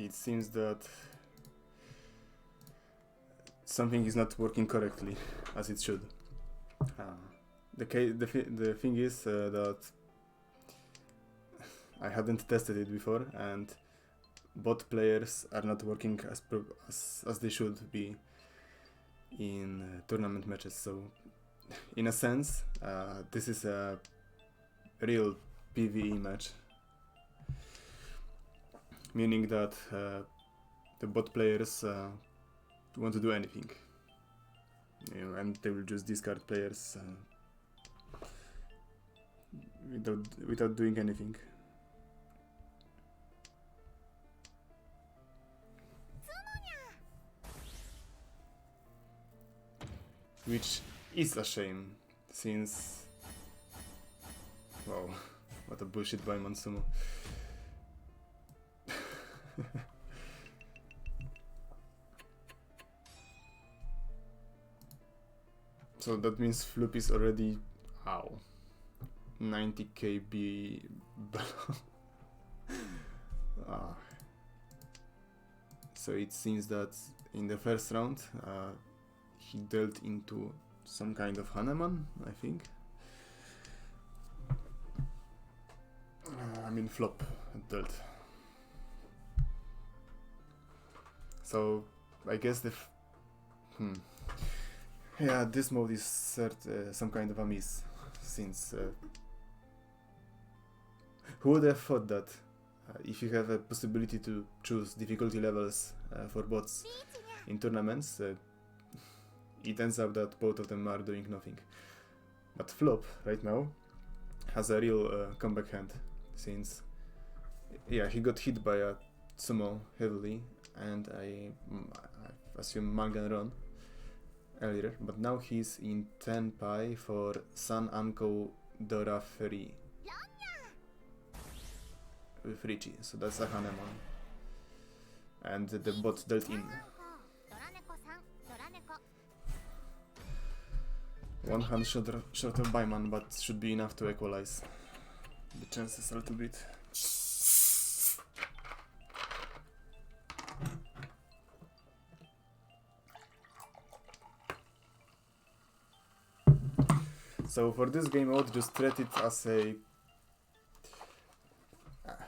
it seems that something is not working correctly as it should. The thing is that I hadn't tested it before, and bot players are not working as they should be in tournament matches. So, in a sense, this is a real PvE match, meaning that the bot players want to do anything, and they will just discard players without doing anything. Which is a shame, since... Wow, what a bullshit by Monsumo. So that means Floop is already... Ow. 90 KB below. So it seems that in the first round he dealt into some kind of Haneman, I think. I mean flop dealt. So I guess the yeah, this mode is some kind of a miss, since who would have thought that if you have a possibility to choose difficulty levels for bots in tournaments, it ends up that both of them are doing nothing. But Flop right now has a real comeback hand, since yeah, he got hit by a sumo heavily, and I assume Mangan Run earlier, but now he's in 10 pi for San Anko Dora Ferry with Richie, so that's a Haneman, and the bot dealt in. One hand short of Baiman, but should be enough to equalize the chances a little bit. So for this game mode, just treat it as a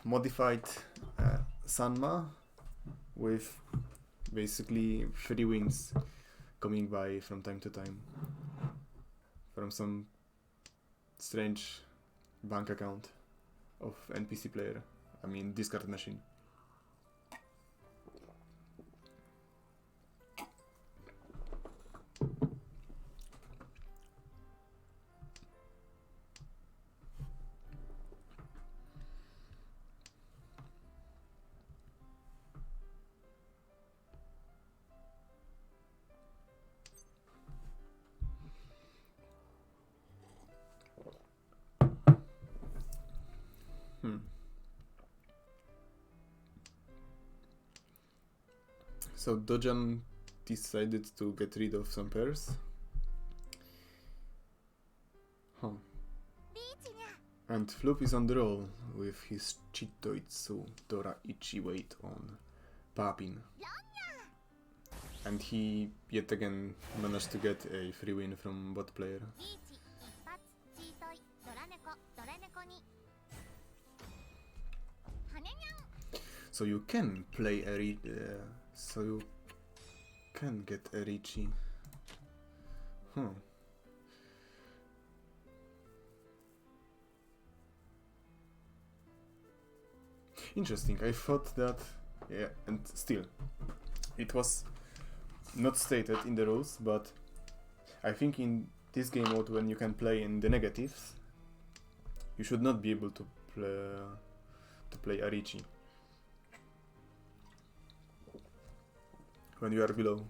modified Sanma with basically 3 wins coming by from time to time from some strange bank account of NPC player, I mean discard machine. So Dojan decided to get rid of some pairs. And Floop is on the roll with his Chitoitsu Dora Ichi weight on Papin. And he yet again managed to get a free win from bot player. So you can play a so you can get a Richie. Interesting. I thought that, yeah, and still, it was not stated in the rules, but I think in this game mode, when you can play in the negatives, you should not be able to play a Richie when you are below.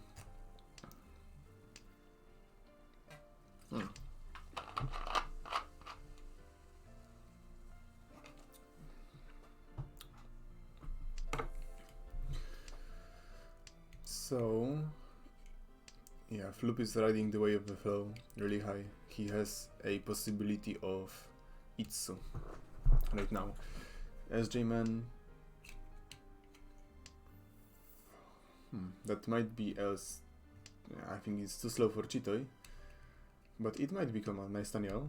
So, yeah, Floop is riding the wave of the flow really high. He has a possibility of Itsu right now. SJ Man That might be else. I think it's too slow for Chitoy, but it might become a nice Taniao.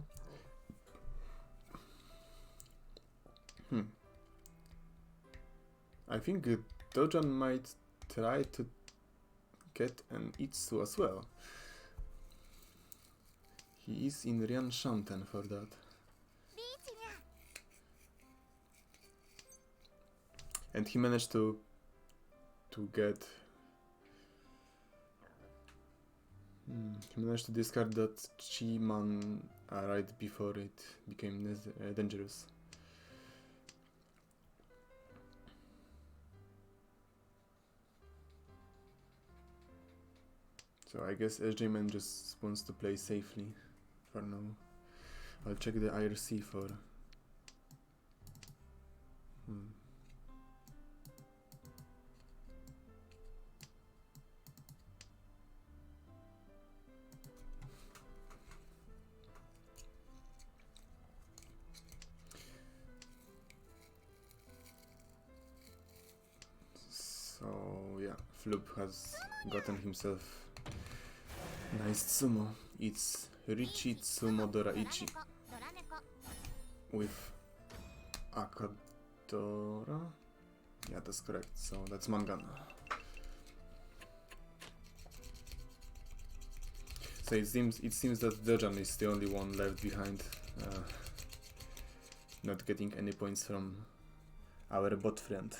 I think Dojan might try to get an Itsu as well. He is in Rian Shanten for that. And he managed to get... he managed to discard that Chi-Man right before it became dangerous. So I guess SJ-Man just wants to play safely for now. I'll check the IRC for... So yeah, Floop has gotten himself nice Tsumo. It's Richi Tsumo Doraichi with Akadora. Yeah, that's correct. So that's Mangana. So it seems that Dojan is the only one left behind, not getting any points from our bot friend.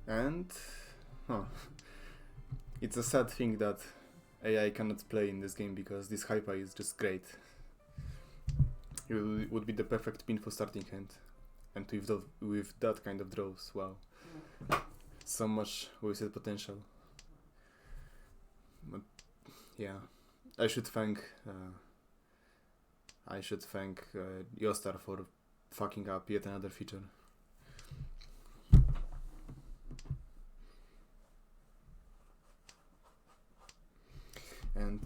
And it's a sad thing that AI cannot play in this game because this hyper is just great. It would be the perfect pin for starting hand, and with that kind of draws, wow, so much wasted potential. But yeah, I should thank Yostar for fucking up yet another feature. And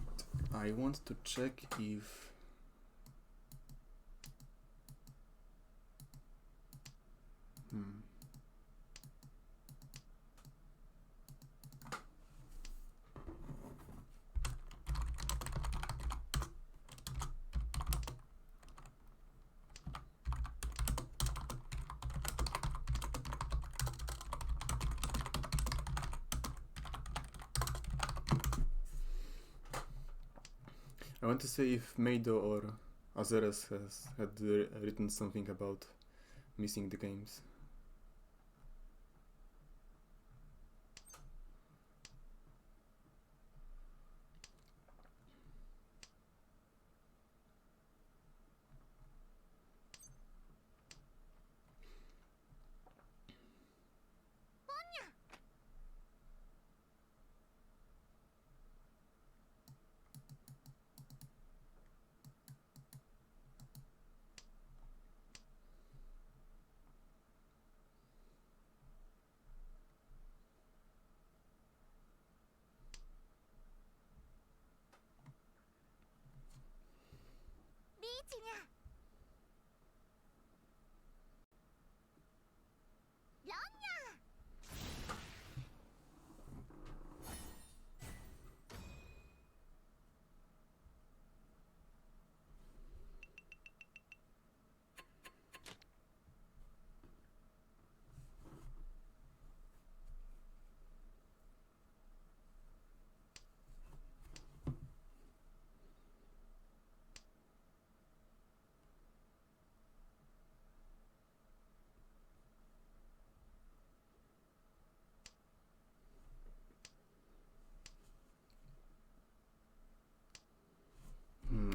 I want to check if I want to say if Meido or Azeres had written something about missing the games.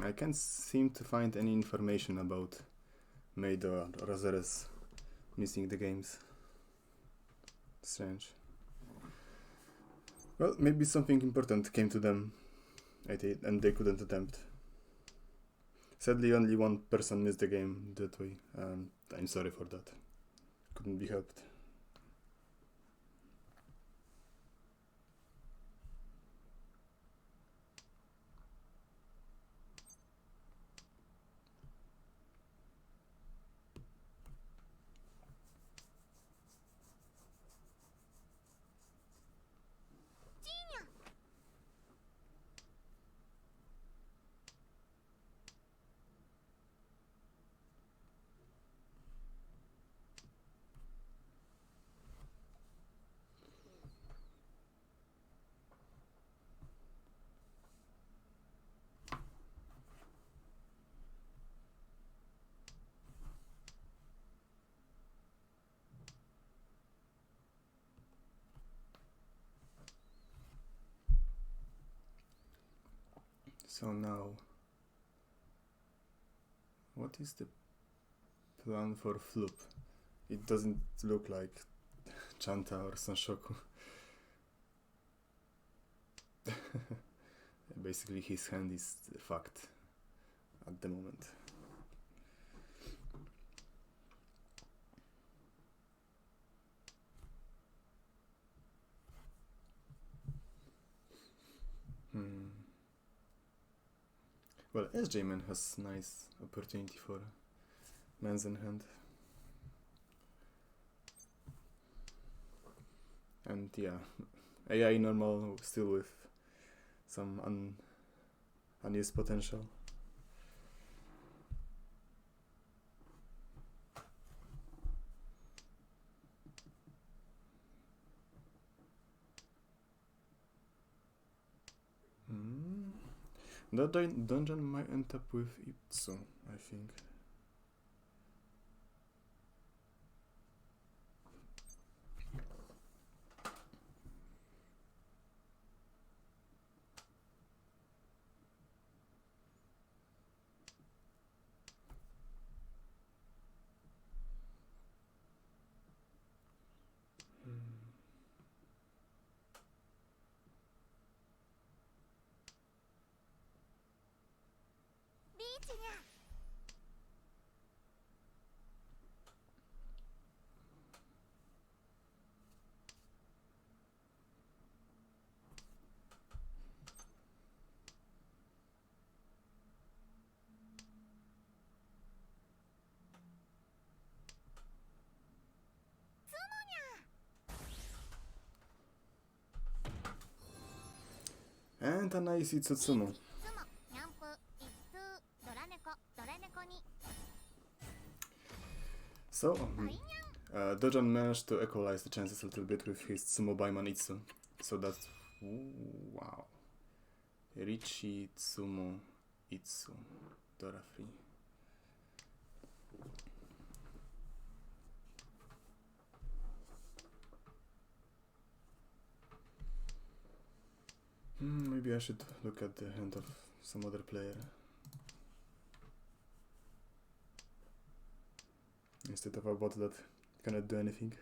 I can't seem to find any information about Meido or Azeres missing the games. Strange. Well, maybe something important came to them and they couldn't attempt. Sadly, only one person missed the game that way. I'm sorry for that. Couldn't be helped. So now, what is the plan for Floop? It doesn't look like Chanta or Sanshoku. Basically, his hand is fucked at the moment. Well, SJ-Man has nice opportunity for man's in hand. And yeah, AI normal still with some unused potential. That dungeon might end up with Itsu, I think. And a nice Itsutsumo. So, Dojan managed to equalize the chances a little bit with his Tsumo Baiman Itsu. So that's... wow. Richi Tsumo Itsu. Dora free. Maybe I should look at the hand of some other player instead of a bot that cannot do anything.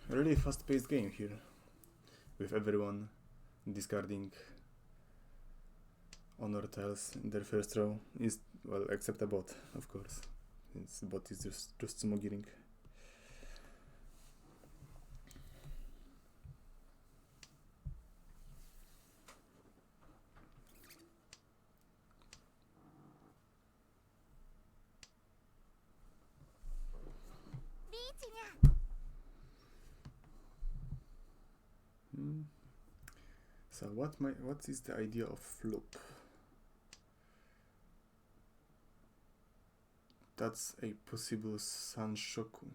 A really fast-paced game here, with everyone discarding honor tiles in their first row, well, except a bot, of course. The bot is just tsumogiring. So what is the idea of Floop? That's a possible Sanshoku.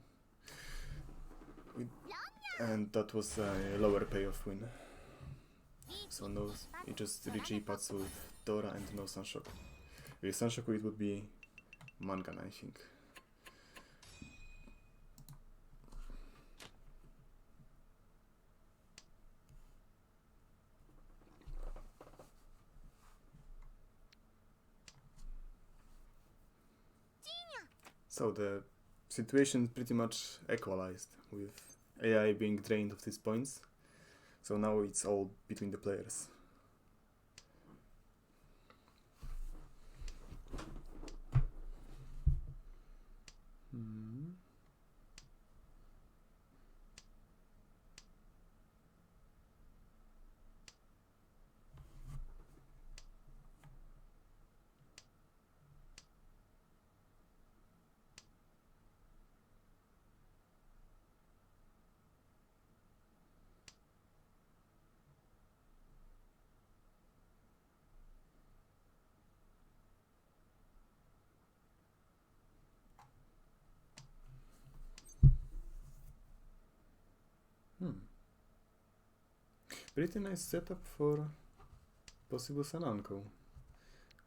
And that was a lower payoff win. So no, it just Richi Patsu with Dora and no Sanshoku. With Sanshoku it would be Mangan, I think. So the situation pretty much equalized, with AI being drained of these points. So now it's all between the players. Pretty nice setup for possible Sun Uncle.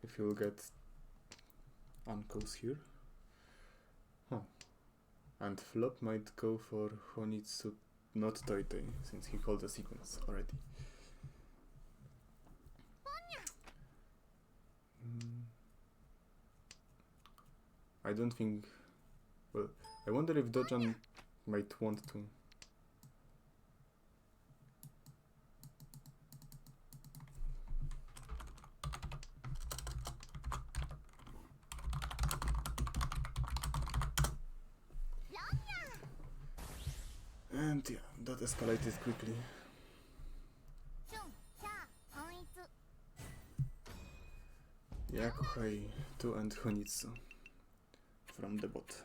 If you'll get uncles here. Huh. And flop might go for Honitsu, not Toitei, since he called the sequence already. I don't think... Well, I wonder if Dojan might want to. And yeah, that escalated quickly. Yakuhai 2 and Honitsu from the bot.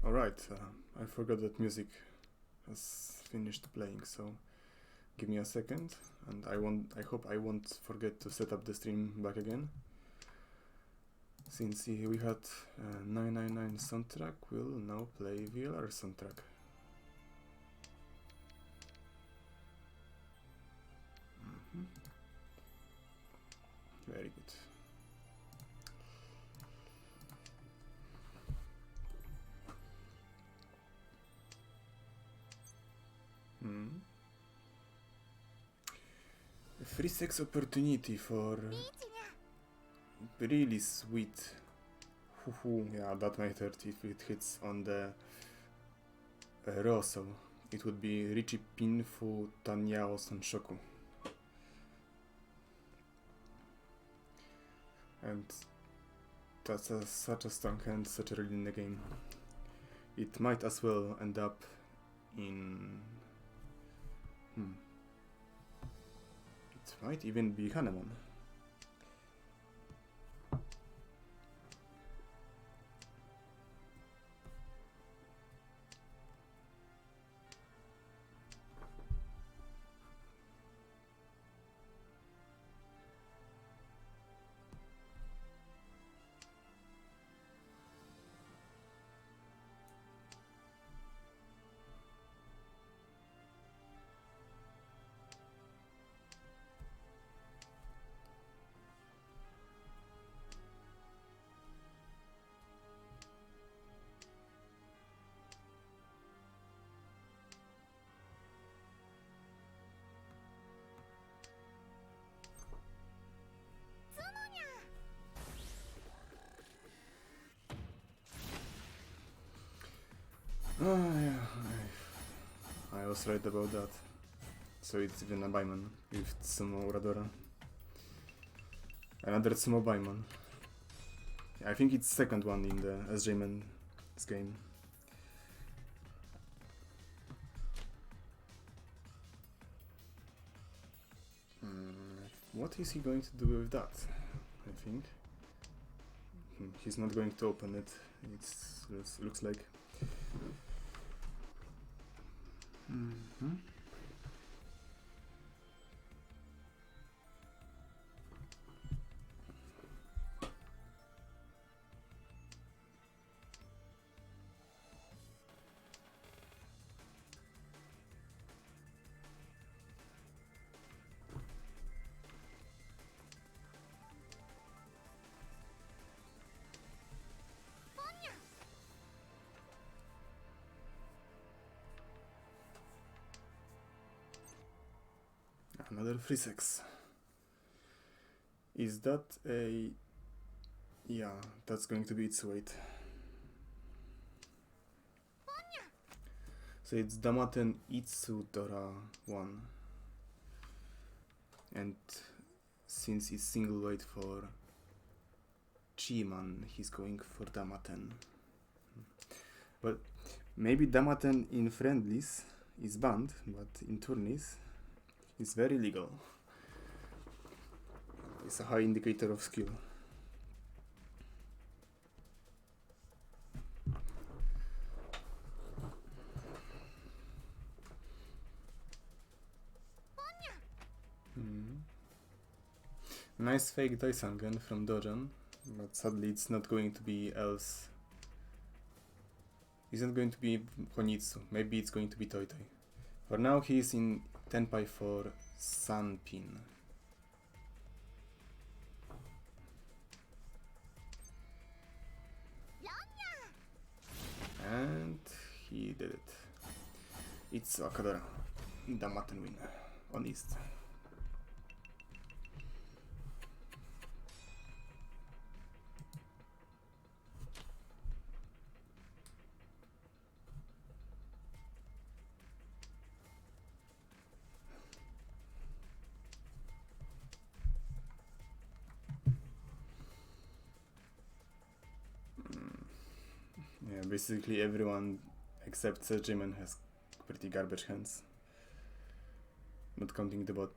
Alright, I forgot that music has finished playing, so give me a second, and I hope I won't forget to set up the stream back again. Since we had 999 soundtrack, we'll now play VLR soundtrack. Very good. A free sex opportunity for really sweet. Yeah, that might hurt if it hits on the Rosso. It would be Richi Pinfu Tanyao Sonshoku. And that's such a strong hand, such early in the game. It might as well end up in... It might even be Hanemon. Oh yeah, I was right about that. So it's even a Baiman with Tsumo Uradora. Another Tsumo Baiman. I think it's second one in the SJ Men's game. What is he going to do with that? I think he's not going to open it. It looks like. Another free sex. Is that a... Yeah, that's going to be its weight. So it's Damaten Itsudora 1. And since it's single weight for Chiman, he's going for Damaten. Well, maybe Damaten in friendlies is banned, but in tourneys it's very legal. It's a high indicator of skill. Nice fake Daisangen from Dojan, but sadly it's not going to be else. It's not going to be Honitsu, maybe it's going to be Toitoi. For now he is in Tenpai for Sanpin. And he did it. It's Akadara. Damaten win. On East. Yeah, basically everyone except Sergeman has pretty garbage hands. Not counting the bot.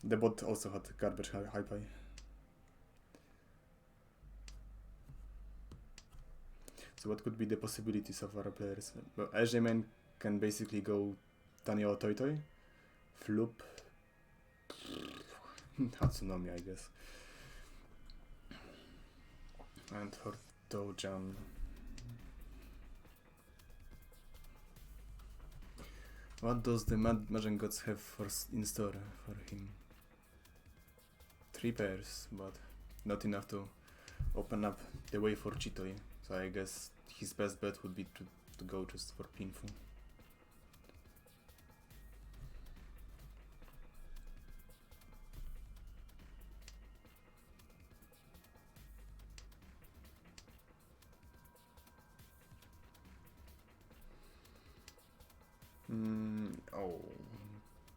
The bot also had garbage high pie. So what could be the possibilities of our players? Well, Sergeman can basically go Tanyo Toitoi, Floop, Hatsunomi, I guess. And for Dojan. What does the Mahjong gods have in store for him? 3 pairs, but not enough to open up the way for Chitoi. So I guess his best bet would be to go just for Pinfu. Oh,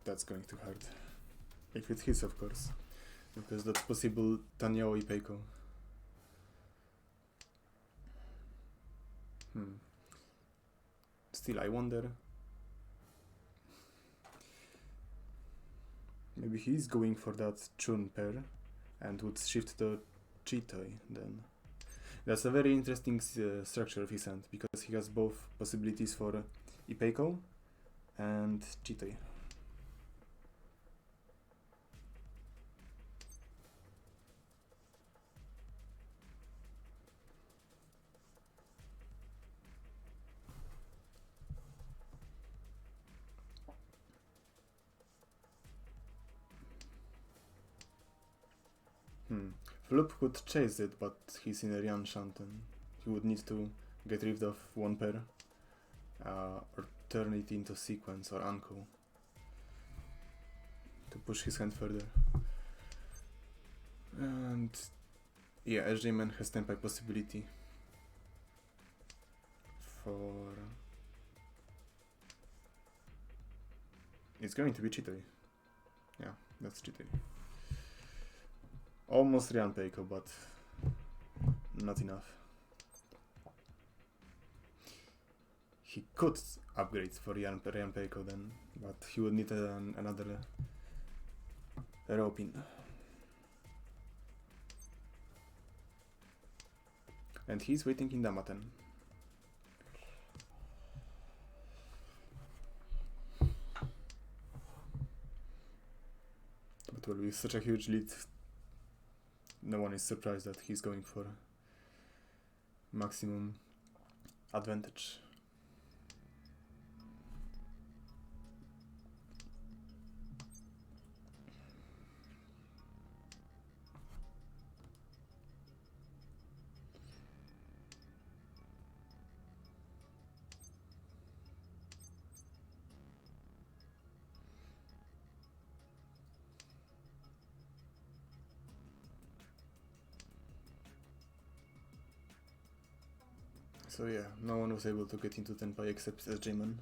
that's going to hurt. If it hits, of course. Because that's possible Tanyao Ipeiko. Still, I wonder. Maybe he's going for that Chun pair and would shift to Chitoi then. That's a very interesting structure of his hand because he has both possibilities for Ipeiko and Chitoi. Floop could chase it, but he's in a Rian Shanten. He would need to get rid of 1 pair or turn it into sequence or Anko to push his hand further. And yeah, SJ-Man has Tenpai possibility for... It's going to be Chitoi. Yeah, that's Chitoi. Almost Rian Peiko, but not enough. He could upgrade for Rian Peiko then, but he would need another Ropin. And he's waiting in Damaten. But well, with such a huge lead, no one is surprised that he's going for maximum advantage. So yeah, no one was able to get into Tenpai except SJ-Man.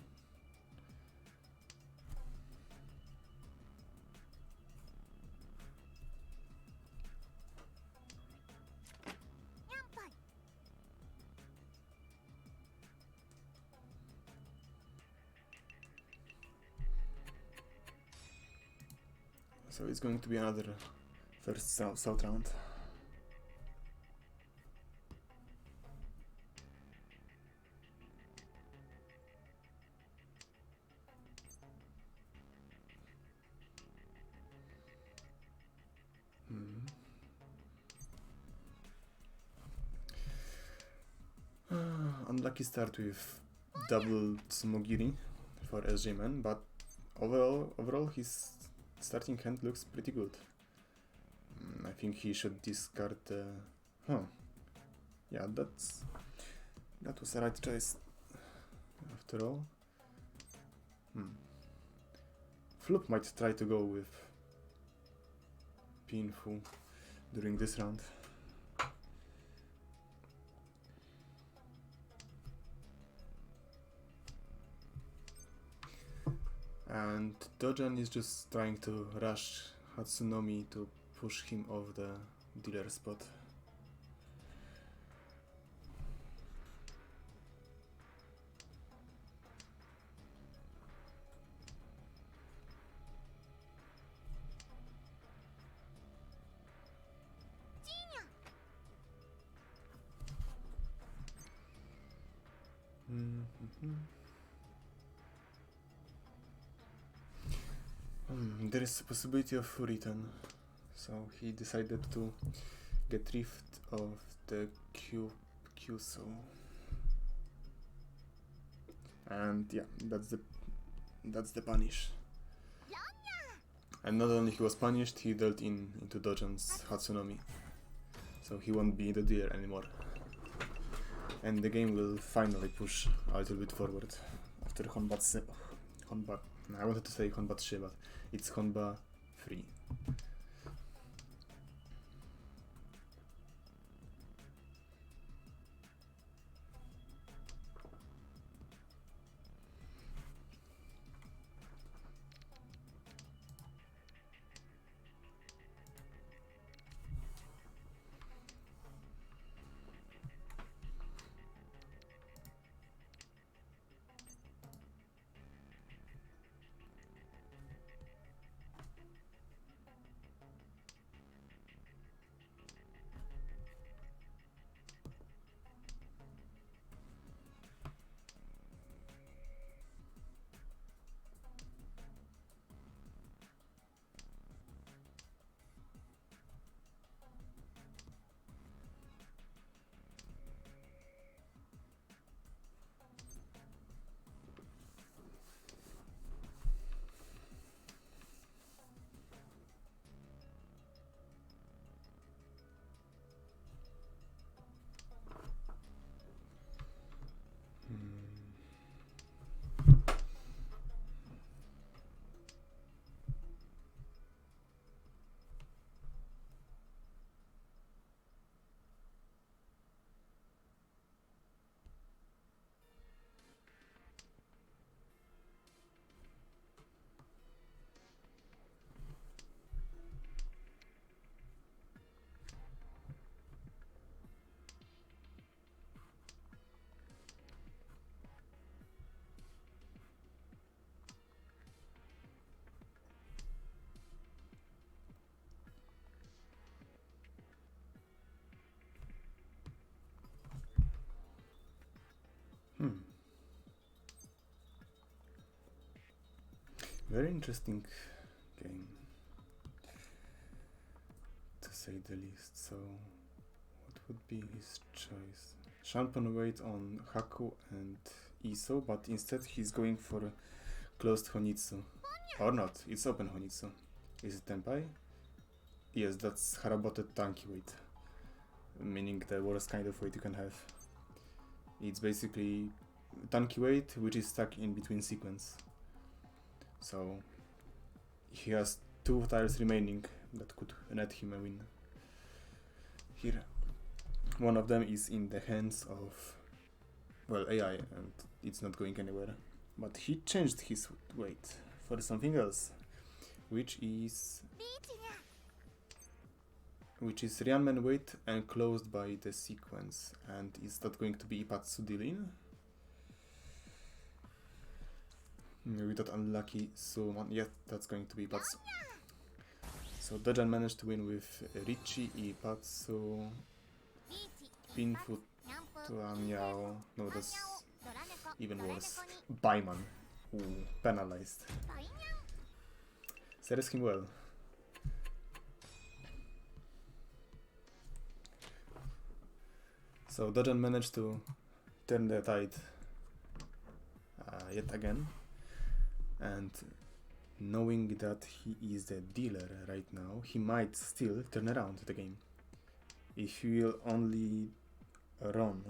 So it's going to be another first south round. Unlucky start with double tsumogiri for SJ-Man, but overall his starting hand looks pretty good. I think he should discard the... Yeah, that was the right choice after all. Flop might try to go with Pinfu during this round. And Dojan is just trying to rush Hatsunomi to push him off the dealer spot. There is a possibility of return, so he decided to get rid of the Kyuso. And yeah, that's the punish. And not only he was punished, he dealt into Dojan's Hatsunomi, so he won't be the dealer anymore. And the game will finally push a little bit forward after Honbatsu. I wanted to say Honbatsu, but it's Honba 3. Very interesting game, to say the least. So, what would be his choice? Shampan wait on Haku and Iso, but instead he's going for a closed Honitsu. Or not, it's open Honitsu. Is it Tenpai? Yes, that's Haraboted Tanki weight, meaning the worst kind of weight you can have. It's basically Tanki weight which is stuck in between sequence. So he has 2 tiles remaining that could net him a win. Here, one of them is in the hands of well, AI, and it's not going anywhere. But he changed his weight for something else, which is Ryanman weight enclosed by the sequence. And is that going to be Ipatsu Dilin? With that unlucky summon, yeah, that's going to be Ipatsu. So Dojan managed to win with Richie, Ipatsu, Pinfoot, Tuanyao. No, that's even worse. Baiman. Ooh, penalized. Serves him well. So Dojan managed to turn the tide yet again, and knowing that he is the dealer right now, he might still turn around the game. If he will only run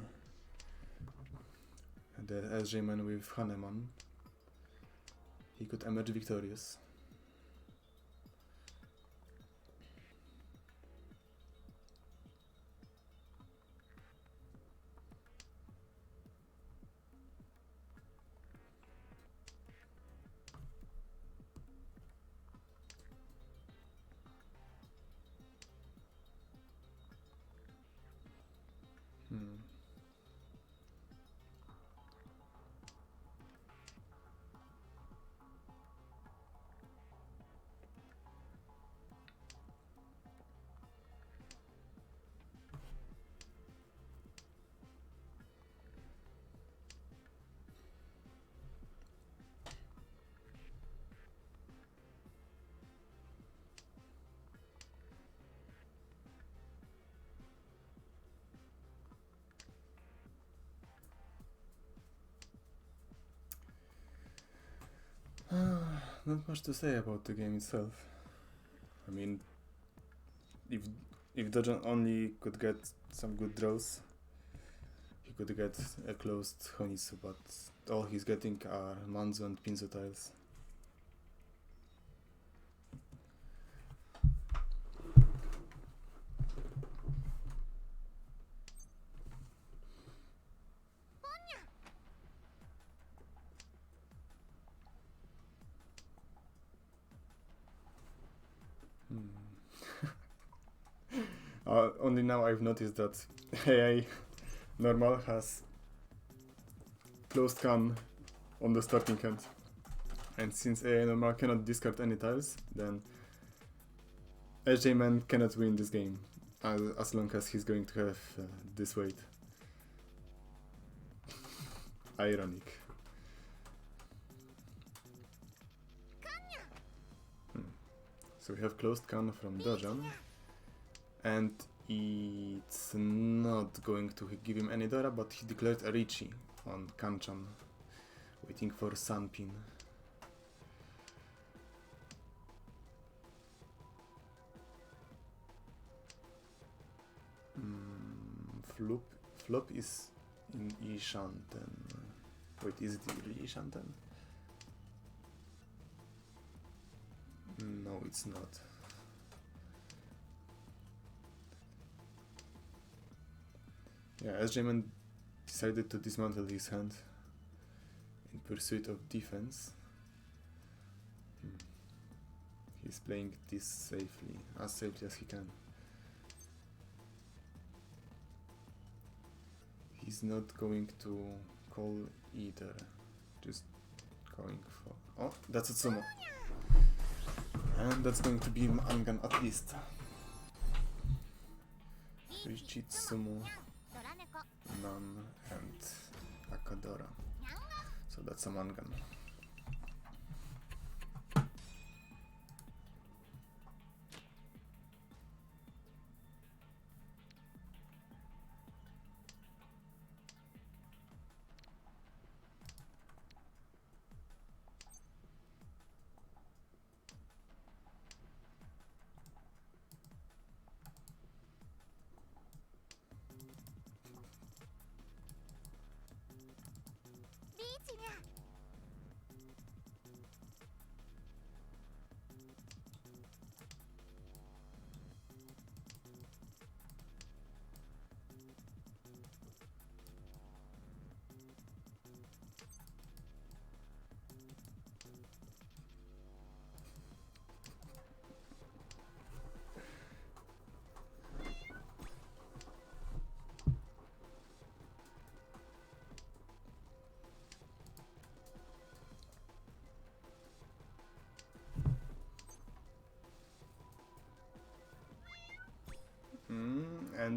the SJ man with Haneman, he could emerge victorious. Not much to say about the game itself. I mean, if Dojan only could get some good draws, he could get a closed Honisu, but all he's getting are Manzo and Pinzo tiles. Only now I've noticed that AI normal has closed can on the starting hand, and since AI normal cannot discard any tiles, then SJ man cannot win this game as long as he's going to have this weight. Ironic. So we have closed can from Dojan, and it's not going to give him any Dora, but he declared a Richie on Hanchan, waiting for Sunpin. Flop is in Ishanten. Wait, is it really Ishanten? No, it's not. Yeah, SJ-Man decided to dismantle his hand in pursuit of defense. He's playing this safely as he can. He's not going to call either, just going for... Oh, that's a Tsumo. And that's going to be Angan at least. Richie, Tsumo, Nan, and Akadora. So that's a Mangan.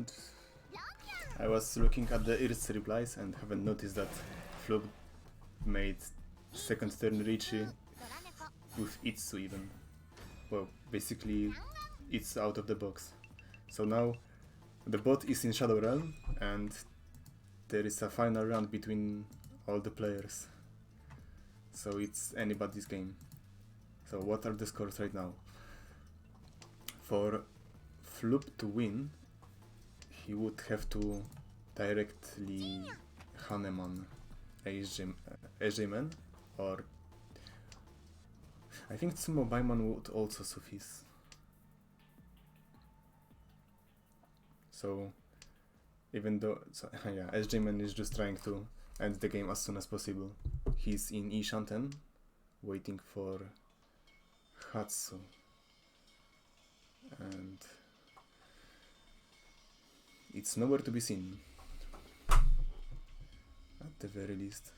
And I was looking at the Irt's replies and haven't noticed that Flub made second turn Richi with Itsu even. Well, basically it's out of the box. So now the bot is in Shadow Realm and there is a final round between all the players. So it's anybody's game. So what are the scores right now? For Flub to win, he would have to directly Haneman Ejimen, or I think Tsumo Baiman would also suffice. So even though, yeah, Ejimen is just trying to end the game as soon as possible. He's in Ishanten, waiting for Hatsu. And it's nowhere to be seen, at the very least.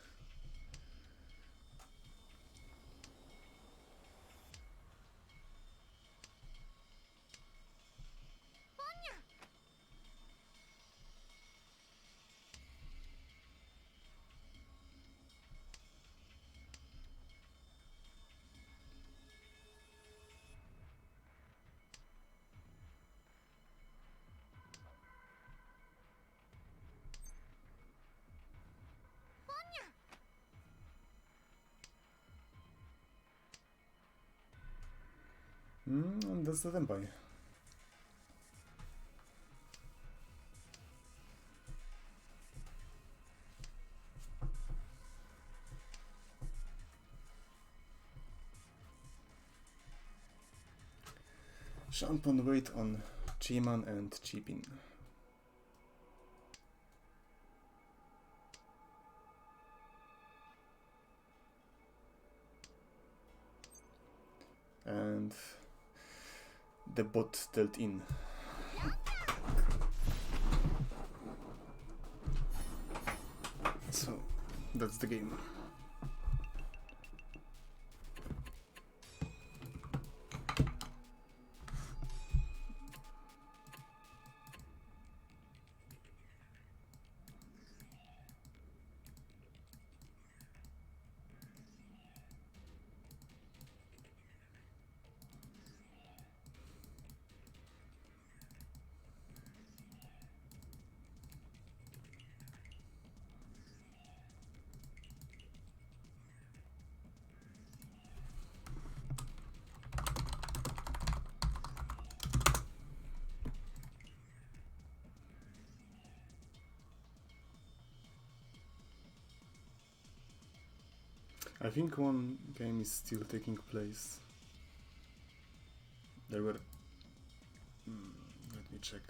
And that's the Tenpai. Shampon wait on Chiman and Chipin. And the bot dealt in. So that's the game. I think one game is still taking place. There were... let me check.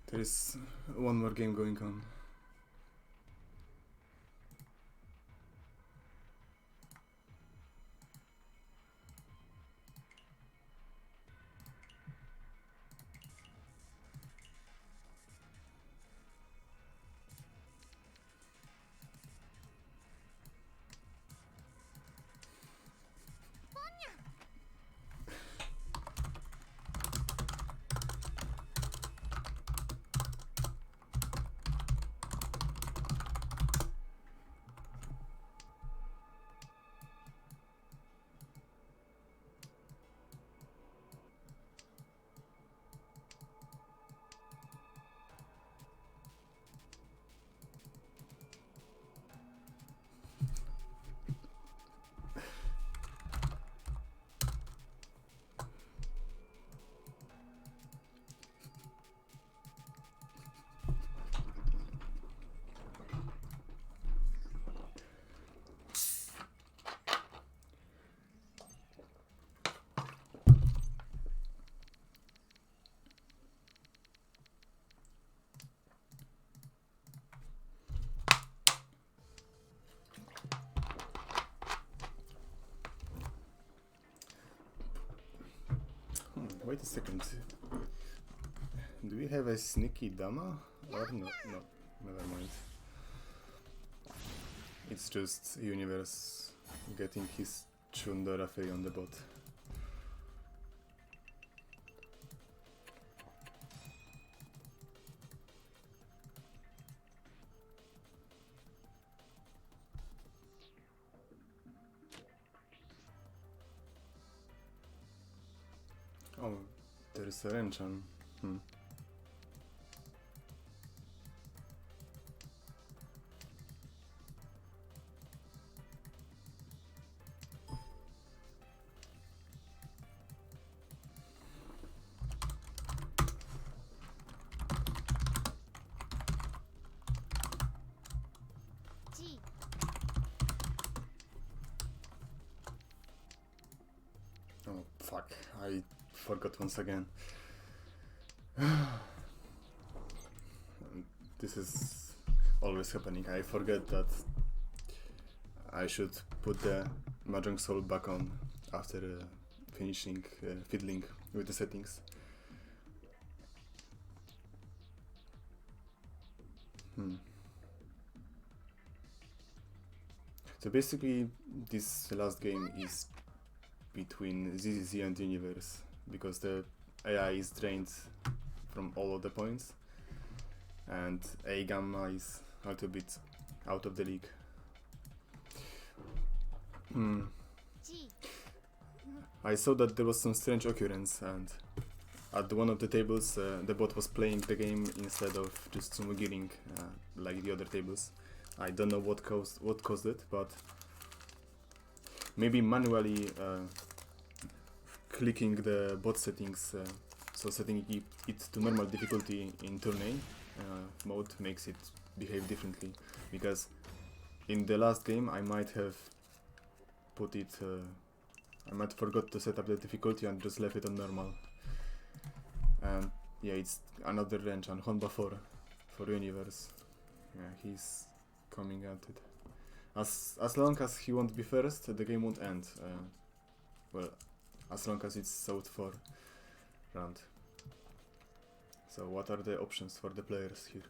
There is one more game going on. wait a second. Do we have a sneaky dama? Or no? No, never mind. It's just Universe getting his Chundora Fei on the bot. Oh, there's a hanchan. Oh, fuck. I forgot once again. This is always happening. I forget that I should put the Mahjong Soul back on after finishing fiddling with the settings. So basically, this last game is between ZZZ and Universe, because the AI is drained from all of the points, and A Gamma is a little bit out of the league. I saw that there was some strange occurrence, and at one of the tables the bot was playing the game instead of just tsumogiring like the other tables. I don't know what caused it, but maybe manually clicking the bot settings, so setting it to normal difficulty in tourney mode makes it behave differently, because in the last game I might have put it, I might forgot to set up the difficulty and just left it on normal. And yeah, it's another range on Honba 4 for Universe. Yeah, he's coming at it. As long as he won't be first, the game won't end. Well, as long as it's South 4 round. So what are the options for the players here?